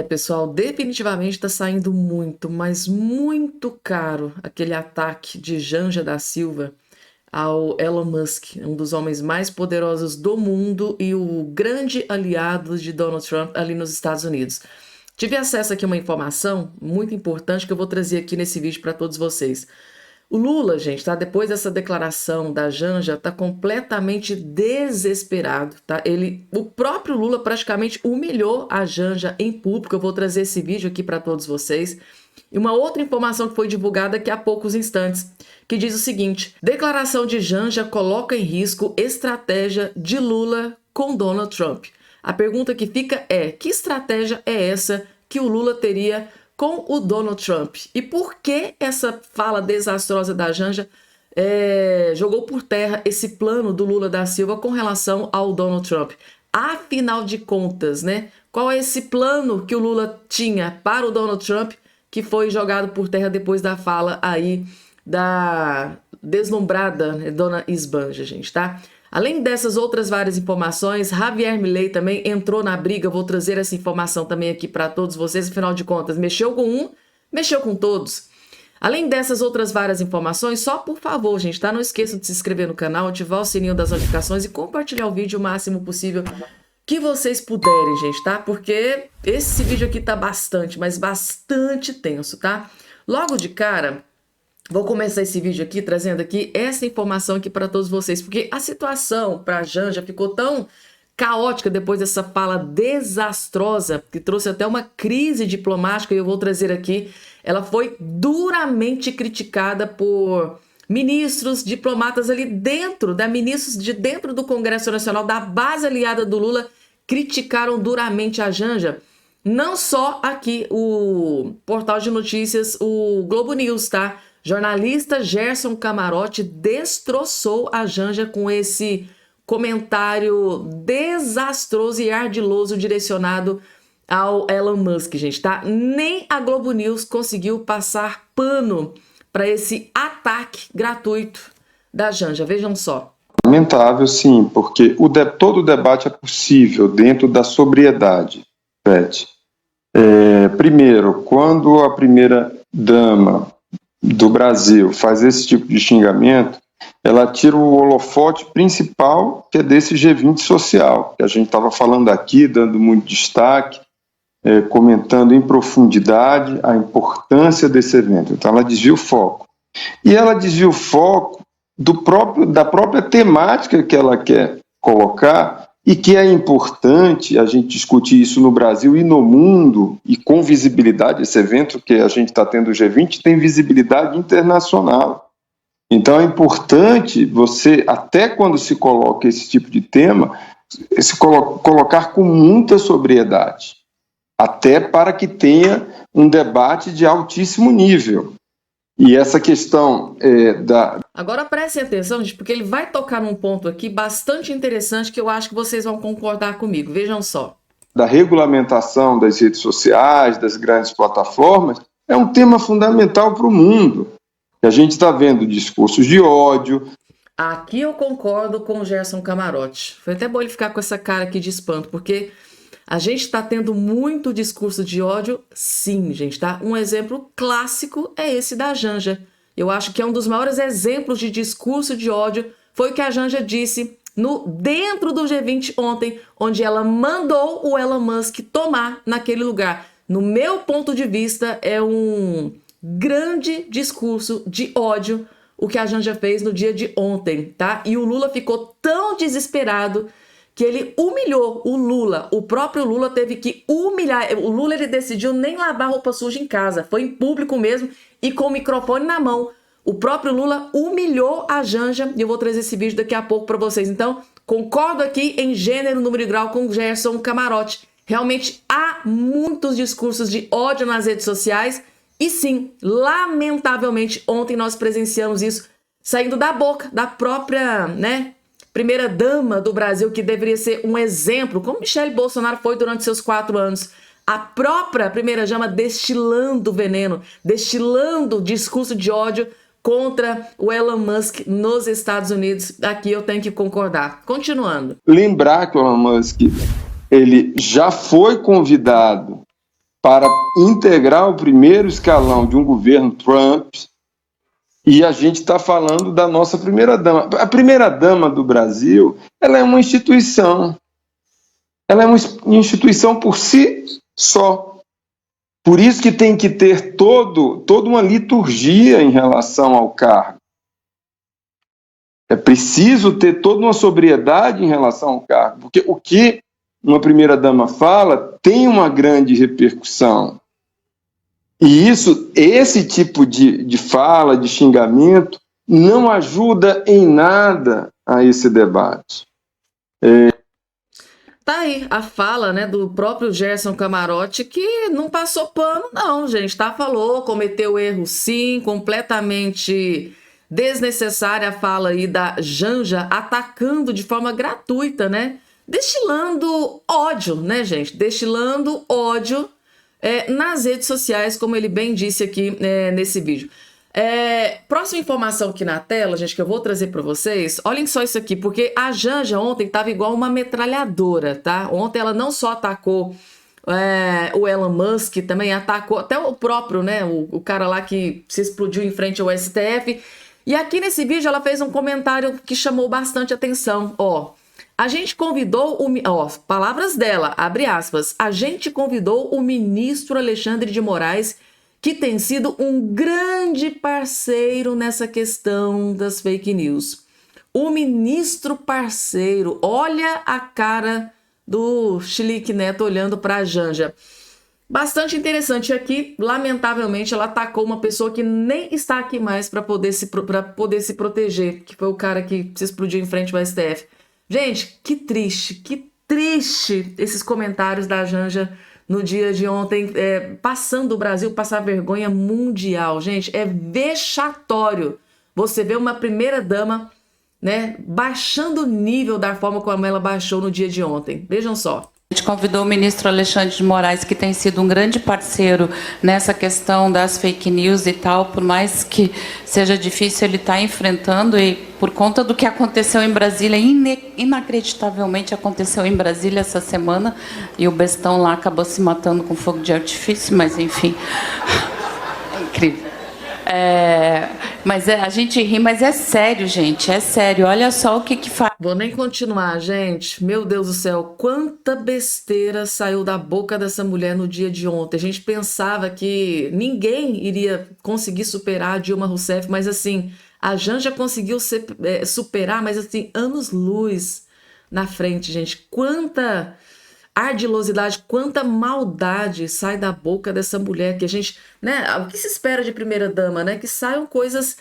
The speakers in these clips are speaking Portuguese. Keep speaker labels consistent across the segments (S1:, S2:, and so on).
S1: Pessoal, definitivamente está saindo muito, mas muito caro aquele ataque de Janja da Silva ao Elon Musk, um dos homens mais poderosos do mundo e o grande aliado de Donald Trump ali nos Estados Unidos. Tive acesso aqui a uma informação muito importante que eu vou trazer aqui nesse vídeo para todos vocês. O Lula, gente, tá? Depois dessa declaração da Janja, tá completamente desesperado, tá? O próprio Lula praticamente humilhou a Janja em público. Eu vou trazer esse vídeo aqui para todos vocês. E uma outra informação que foi divulgada aqui há poucos instantes, que diz o seguinte: declaração de Janja coloca em risco estratégia de Lula com Donald Trump. A pergunta que fica é: que estratégia é essa que o Lula teria com o Donald Trump? E por que essa fala desastrosa da Janja jogou por terra esse plano do Lula da Silva com relação ao Donald Trump? Afinal de contas, né? Qual é esse plano que o Lula tinha para o Donald Trump que foi jogado por terra depois da fala aí da deslumbrada, né, dona Esbanja, gente, tá? Além dessas outras várias informações, Javier Milei também entrou na briga. Vou trazer essa informação também aqui para todos vocês. Afinal de contas, mexeu com um, mexeu com todos. Além dessas outras várias informações, só por favor, gente, tá? Não esqueçam de se inscrever no canal, ativar o sininho das notificações e compartilhar o vídeo o máximo possível que vocês puderem, gente, tá? Porque esse vídeo aqui tá bastante, mas bastante tenso, tá? Logo de cara, vou começar esse vídeo aqui trazendo aqui essa informação aqui para todos vocês, porque a situação para a Janja ficou tão caótica depois dessa fala desastrosa, que trouxe até uma crise diplomática, e eu vou trazer aqui. Ela foi duramente criticada por ministros, diplomatas ali dentro, ministros de dentro do Congresso Nacional, da base aliada do Lula, criticaram duramente a Janja. Não só aqui o portal de notícias, o Globo News, tá? Jornalista Gerson Camarote destroçou a Janja com esse comentário desastroso e ardiloso direcionado ao Elon Musk, gente, tá? Nem a Globo News conseguiu passar pano para esse ataque gratuito da Janja. Vejam só.
S2: Lamentável, sim, porque todo o debate é possível dentro da sobriedade, Beth. Primeiro, quando a primeira-dama do Brasil faz esse tipo de xingamento, ela tira o holofote principal, que é desse G20 social, que a gente estava falando aqui, dando muito destaque, comentando em profundidade a importância desse evento. Então ela desvia o foco. E ela desvia o foco da própria temática que ela quer colocar, e que é importante a gente discutir isso no Brasil e no mundo, e com visibilidade. Esse evento que a gente está tendo, o G20, tem visibilidade internacional. Então é importante você, até quando se coloca esse tipo de tema, colocar com muita sobriedade, até para que tenha um debate de altíssimo nível. E essa questão
S1: Agora prestem atenção, gente, porque ele vai tocar num ponto aqui bastante interessante que eu acho que vocês vão concordar comigo. Vejam só.
S2: Da regulamentação das redes sociais, das grandes plataformas, é um tema fundamental para o mundo. A gente está vendo discursos de ódio.
S1: Aqui eu concordo com o Gerson Camarote. Foi até bom ele ficar com essa cara aqui de espanto, porque a gente está tendo muito discurso de ódio, sim, gente, tá? Um exemplo clássico é esse da Janja. Eu acho que é um dos maiores exemplos de discurso de ódio, foi o que a Janja disse dentro do G20 ontem, onde ela mandou o Elon Musk tomar naquele lugar. No meu ponto de vista, é um grande discurso de ódio o que a Janja fez no dia de ontem, tá? E o Lula ficou tão desesperado que ele humilhou o Lula. O próprio Lula teve que humilhar. O Lula, ele decidiu nem lavar roupa suja em casa. Foi em público mesmo e com o microfone na mão. O próprio Lula humilhou a Janja. E eu vou trazer esse vídeo daqui a pouco para vocês. Então, concordo aqui em gênero, número e grau com o Gerson Camarote. Realmente há muitos discursos de ódio nas redes sociais. E sim, lamentavelmente, ontem nós presenciamos isso saindo da boca da própria, primeira-dama do Brasil, que deveria ser um exemplo, como Michele Bolsonaro foi durante seus 4 anos. A própria primeira-dama destilando veneno, destilando discurso de ódio contra o Elon Musk nos Estados Unidos. Aqui eu tenho que concordar. Continuando.
S2: Lembrar que o Elon Musk, ele já foi convidado para integrar o primeiro escalão de um governo Trump, e a gente está falando da nossa primeira-dama. A primeira-dama do Brasil, ela é uma instituição. Ela é uma instituição por si só. Por isso que tem que ter toda uma liturgia em relação ao cargo. É preciso ter toda uma sobriedade em relação ao cargo, porque o que uma primeira-dama fala tem uma grande repercussão. E esse tipo de fala, de xingamento, não ajuda em nada a esse debate.
S1: Tá aí a fala, né, do próprio Gerson Camarote, que não passou pano, não, gente. Falou, cometeu erro sim, completamente desnecessária a fala aí da Janja, atacando de forma gratuita, né? Destilando ódio, né, gente? Destilando ódio nas redes sociais, como ele bem disse aqui nesse vídeo. Próxima informação aqui na tela, gente, que eu vou trazer para vocês. Olhem só isso aqui, porque a Janja ontem estava igual uma metralhadora, tá? Ontem ela não só atacou o Elon Musk, também atacou até o próprio, né? O cara lá que se explodiu em frente ao STF. E aqui nesse vídeo ela fez um comentário que chamou bastante atenção. A gente convidou palavras dela, abre aspas, a gente convidou o ministro Alexandre de Moraes, que tem sido um grande parceiro nessa questão das fake news. O ministro parceiro, olha a cara do Chilique Neto olhando para a Janja. Bastante interessante aqui, lamentavelmente ela atacou uma pessoa que nem está aqui mais para poder se proteger, que foi o cara que se explodiu em frente ao STF. Gente, que triste esses comentários da Janja no dia de ontem, passando o Brasil passar vergonha mundial. Gente, é vexatório você ver uma primeira-dama, né, baixando o nível da forma como ela baixou no dia de ontem. Vejam só.
S3: A gente convidou o ministro Alexandre de Moraes, que tem sido um grande parceiro nessa questão das fake news e tal, por mais que seja difícil, ele está enfrentando, e por conta do que aconteceu em Brasília, inacreditavelmente aconteceu em Brasília essa semana, e o bestão lá acabou se matando com fogo de artifício, mas enfim, é incrível. Mas a gente ri, mas é sério, gente, é sério. Olha só o que faz.
S1: Vou nem continuar, gente. Meu Deus do céu, quanta besteira saiu da boca dessa mulher no dia de ontem. A gente pensava que ninguém iria conseguir superar a Dilma Rousseff, mas assim, a Janja conseguiu superar, mas assim, anos-luz na frente, gente. Quanta ardilosidade, quanta maldade sai da boca dessa mulher, que a gente, né, o que se espera de primeira-dama, né, que saiam coisas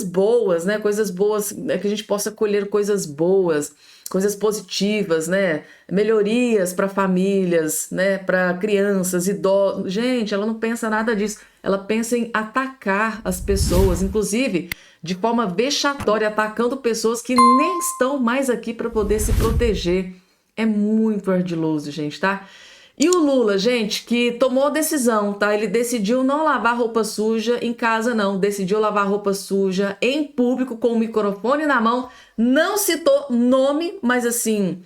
S1: boas, né, coisas boas, que a gente possa colher coisas boas, coisas positivas, né, melhorias para famílias, né, para crianças, idosos. Gente, ela não pensa nada disso, ela pensa em atacar as pessoas, inclusive de forma vexatória, atacando pessoas que nem estão mais aqui para poder se proteger. É muito ardiloso, gente, tá? E o Lula, gente, que tomou a decisão, tá? Ele decidiu não lavar roupa suja em casa, não. Decidiu lavar roupa suja em público, com o microfone na mão. Não citou nome, mas assim,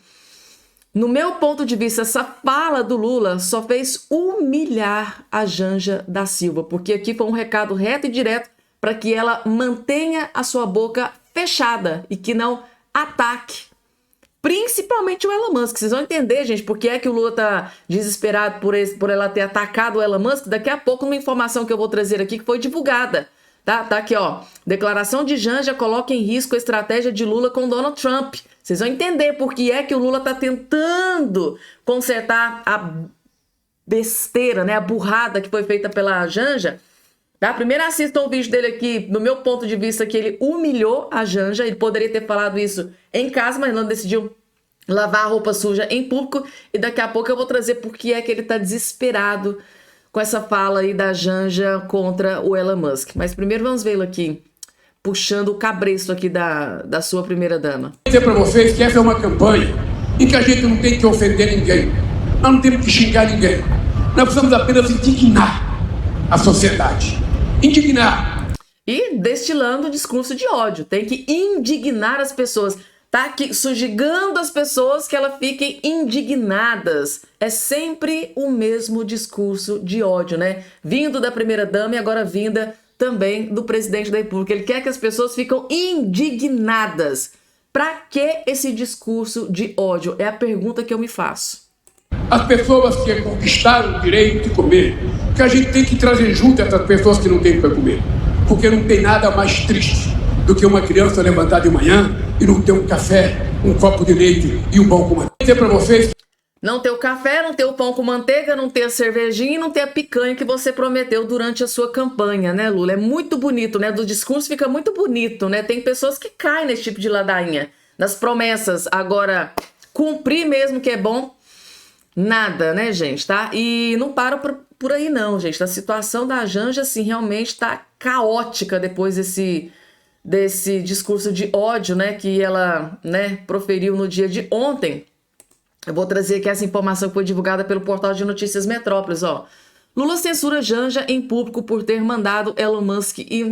S1: no meu ponto de vista, essa fala do Lula só fez humilhar a Janja da Silva, porque aqui foi um recado reto e direto para que ela mantenha a sua boca fechada e que não ataque principalmente o Elon Musk. Vocês vão entender, gente, porque é que o Lula tá desesperado por ela ter atacado o Elon Musk. Daqui a pouco, uma informação que eu vou trazer aqui que foi divulgada. Tá aqui, ó. Declaração de Janja coloca em risco a estratégia de Lula com Donald Trump. Vocês vão entender por que é que o Lula tá tentando consertar a besteira, né, a burrada que foi feita pela Janja. Tá? Primeiro assistam o vídeo dele aqui, no meu ponto de vista, que ele humilhou a Janja. Ele poderia ter falado isso em casa, mas não decidiu lavar a roupa suja em público. E daqui a pouco eu vou trazer por que é que ele tá desesperado com essa fala aí da Janja contra o Elon Musk. Mas primeiro vamos vê-lo aqui, puxando o cabresto aqui da sua primeira-dama.
S4: Vou dizer para vocês que essa é uma campanha em que a gente não tem que ofender ninguém. Nós não temos que xingar ninguém. Nós precisamos apenas indignar a sociedade. Indignar.
S1: E destilando discurso de ódio. Tem que indignar as pessoas. tá aqui sugigando as pessoas que elas fiquem indignadas. É sempre o mesmo discurso de ódio, né? Vindo da primeira-dama e agora vinda também do presidente da República. Ele quer que as pessoas fiquem indignadas. Para que esse discurso de ódio? É a pergunta que eu me faço.
S4: As pessoas que conquistaram o direito de comer, que a gente tem que trazer junto essas pessoas que não têm para comer. Porque não tem nada mais triste do que uma criança levantar de manhã e não ter um café, um copo de leite e um pão com manteiga. Vou dizer para vocês.
S1: Não ter o café, não ter o pão com manteiga, não ter a cervejinha e não ter a picanha que você prometeu durante a sua campanha, né, Lula? É muito bonito, né? Do discurso fica muito bonito, né? Tem pessoas que caem nesse tipo de ladainha, nas promessas. Agora, cumprir mesmo que é bom, nada, né, gente, tá? E não para por aí não, gente. A situação da Janja, assim, realmente tá caótica depois desse discurso de ódio, né, que ela, né, proferiu no dia de ontem. Eu vou trazer aqui essa informação que foi divulgada pelo portal de notícias Metrópolis, ó. Lula censura Janja em público por ter mandado Elon Musk ir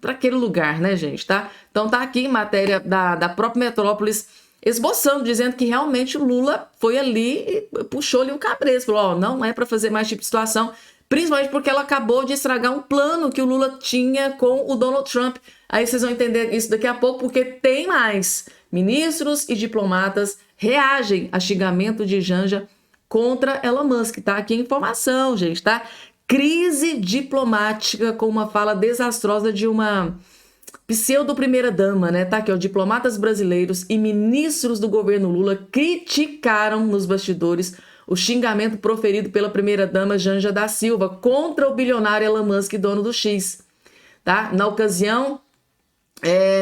S1: para aquele lugar, né, gente, tá? Então tá aqui matéria da própria Metrópolis esboçando, dizendo que realmente o Lula foi ali e puxou-lhe o cabresto. Falou, ó, não é para fazer mais tipo de situação, principalmente porque ela acabou de estragar um plano que o Lula tinha com o Donald Trump. Aí vocês vão entender isso daqui a pouco, porque tem mais. Ministros e diplomatas reagem a xingamento de Janja contra Elon Musk, tá? Aqui a informação, gente, tá? Crise diplomática com uma fala desastrosa de uma pseudo-primeira-dama, né? Tá aqui, ó. Diplomatas brasileiros e ministros do governo Lula criticaram nos bastidores o xingamento proferido pela primeira-dama Janja da Silva contra o bilionário Elon Musk, dono do X, tá? Na ocasião,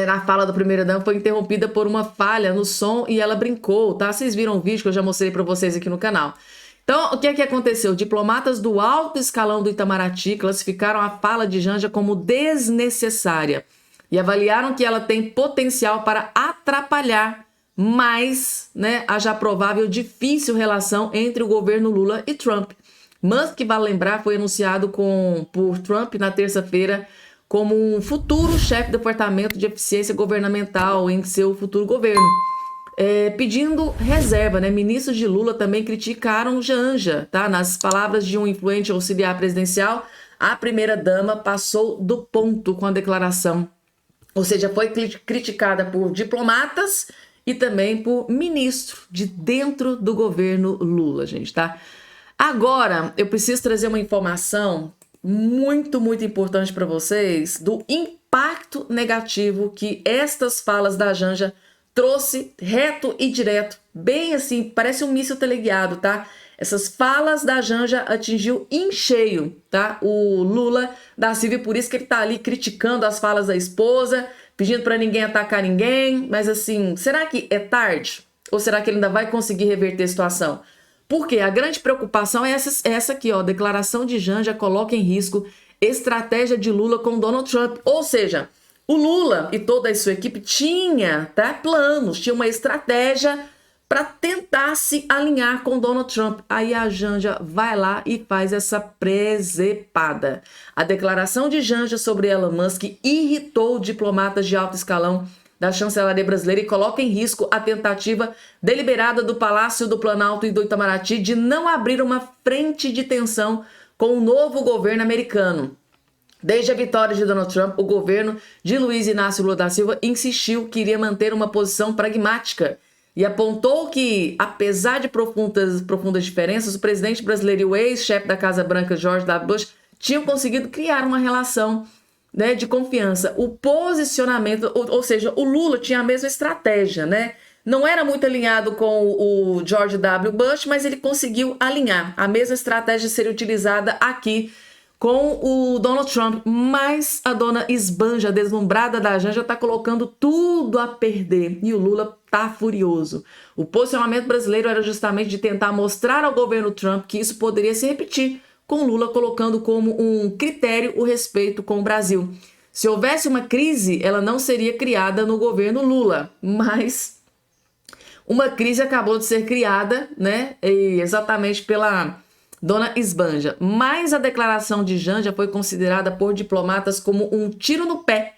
S1: a fala da primeira-dama foi interrompida por uma falha no som e ela brincou, tá? Vocês viram o vídeo que eu já mostrei para vocês aqui no canal. Então, o que é que aconteceu? Diplomatas do alto escalão do Itamaraty classificaram a fala de Janja como desnecessária e avaliaram que ela tem potencial para atrapalhar mais, né, a já provável difícil relação entre o governo Lula e Trump. Musk, vale lembrar, foi anunciado por Trump na terça-feira como um futuro chefe do Departamento de Eficiência Governamental em seu futuro governo, pedindo reserva, né? Ministros de Lula também criticaram Janja, tá? Nas palavras de um influente auxiliar presidencial, a primeira-dama passou do ponto com a declaração. Ou seja, foi criticada por diplomatas e também por ministro de dentro do governo Lula, gente, tá? Agora, eu preciso trazer uma informação muito, muito importante para vocês do impacto negativo que estas falas da Janja trouxe reto e direto, bem assim, parece um míssil teleguiado, tá? Essas falas da Janja atingiu em cheio, tá? O Lula da Silva, por isso que ele tá ali criticando as falas da esposa, pedindo para ninguém atacar ninguém, mas assim, será que é tarde? Ou será que ele ainda vai conseguir reverter a situação? Porque a grande preocupação é essa aqui, ó, declaração de Janja coloca em risco estratégia de Lula com Donald Trump. Ou seja, o Lula e toda a sua equipe tinha, tá, planos, tinha uma estratégia para tentar se alinhar com Donald Trump. Aí a Janja vai lá e faz essa presepada. A declaração de Janja sobre Elon Musk irritou diplomatas de alto escalão da chancelaria brasileira e coloca em risco a tentativa deliberada do Palácio do Planalto e do Itamaraty de não abrir uma frente de tensão com o novo governo americano. Desde a vitória de Donald Trump, o governo de Luiz Inácio Lula da Silva insistiu que iria manter uma posição pragmática e apontou que, apesar de profundas diferenças, o presidente brasileiro e o ex-chefe da Casa Branca, George W. Bush, tinham conseguido criar uma relação, né, de confiança. O posicionamento, ou seja, o Lula tinha a mesma estratégia, né? Não era muito alinhado com o George W. Bush, mas ele conseguiu alinhar. A mesma estratégia seria utilizada aqui com o Donald Trump, mas a dona esbanja, deslumbrada da Janja, está colocando tudo a perder e o Lula está furioso. O posicionamento brasileiro era justamente de tentar mostrar ao governo Trump que isso poderia se repetir, com Lula colocando como um critério o respeito com o Brasil. Se houvesse uma crise, ela não seria criada no governo Lula, mas uma crise acabou de ser criada, né, exatamente pela dona esbanja. Mas a declaração de Janja foi considerada por diplomatas como um tiro no pé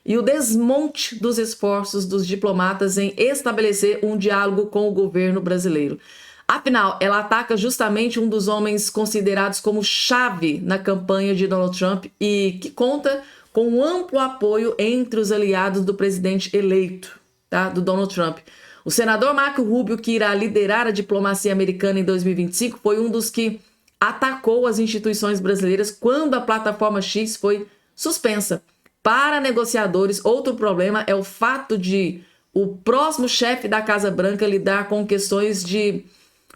S1: e o desmonte dos esforços dos diplomatas em estabelecer um diálogo com o governo brasileiro. Afinal, ela ataca justamente um dos homens considerados como chave na campanha de Donald Trump e que conta com um amplo apoio entre os aliados do presidente eleito, tá? Do Donald Trump. O senador Marco Rubio, que irá liderar a diplomacia americana em 2025, foi um dos que atacou as instituições brasileiras quando a plataforma X foi suspensa. Para negociadores, outro problema é o fato de o próximo chefe da Casa Branca lidar com questões de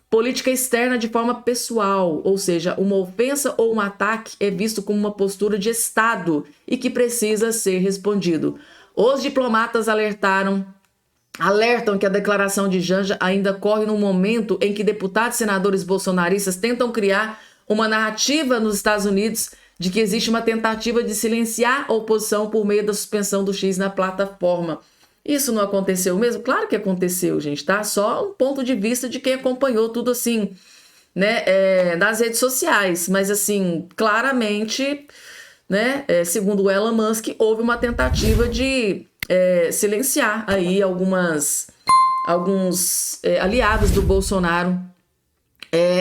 S1: política externa de forma pessoal, ou seja, uma ofensa ou um ataque é visto como uma postura de Estado e que precisa ser respondido. Os diplomatas alertam que a declaração de Janja ainda corre num momento em que deputados e senadores bolsonaristas tentam criar uma narrativa nos Estados Unidos de que existe uma tentativa de silenciar a oposição por meio da suspensão do X na plataforma. Isso não aconteceu mesmo? Claro que aconteceu, gente, tá? Só um ponto de vista de quem acompanhou tudo assim, né, nas redes sociais. Mas, assim, claramente, né, segundo o Elon Musk, houve uma tentativa de silenciar aí alguns aliados do Bolsonaro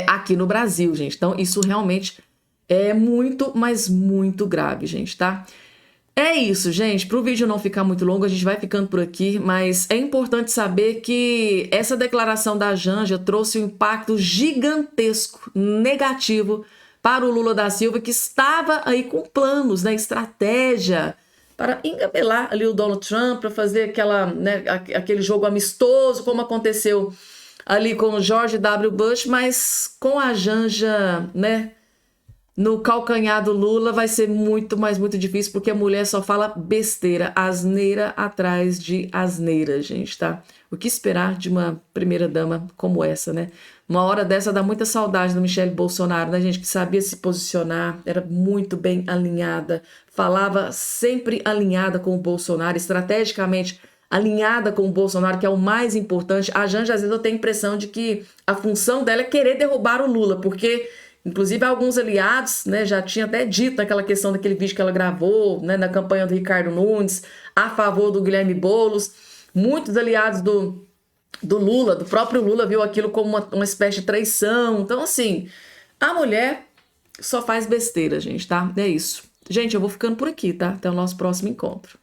S1: aqui no Brasil, gente. Então, isso realmente é muito, mas muito grave, gente, tá? É isso, gente. Para o vídeo não ficar muito longo, a gente vai ficando por aqui, mas é importante saber que essa declaração da Janja trouxe um impacto gigantesco, negativo, para o Lula da Silva, que estava aí com planos, né, estratégia para engabelar ali o Donald Trump, para fazer aquele jogo amistoso, como aconteceu ali com o George W. Bush, mas com a Janja, né, no calcanhar do Lula vai ser muito, mas muito difícil, porque a mulher só fala besteira, asneira atrás de asneira, gente, tá? O que esperar de uma primeira-dama como essa, né? Uma hora dessa dá muita saudade da Michelle Bolsonaro, né, gente? Que sabia se posicionar, era muito bem alinhada, falava sempre alinhada com o Bolsonaro, estrategicamente alinhada com o Bolsonaro, que é o mais importante. A Janja, às vezes, eu tenho a impressão de que a função dela é querer derrubar o Lula, porque inclusive, alguns aliados, né, já tinha até dito naquela questão daquele vídeo que ela gravou, né, na campanha do Ricardo Nunes, a favor do Guilherme Boulos. Muitos aliados do Lula, do próprio Lula, viu aquilo como uma espécie de traição. Então, assim, a mulher só faz besteira, gente, tá? É isso. Gente, eu vou ficando por aqui, tá? Até o nosso próximo encontro.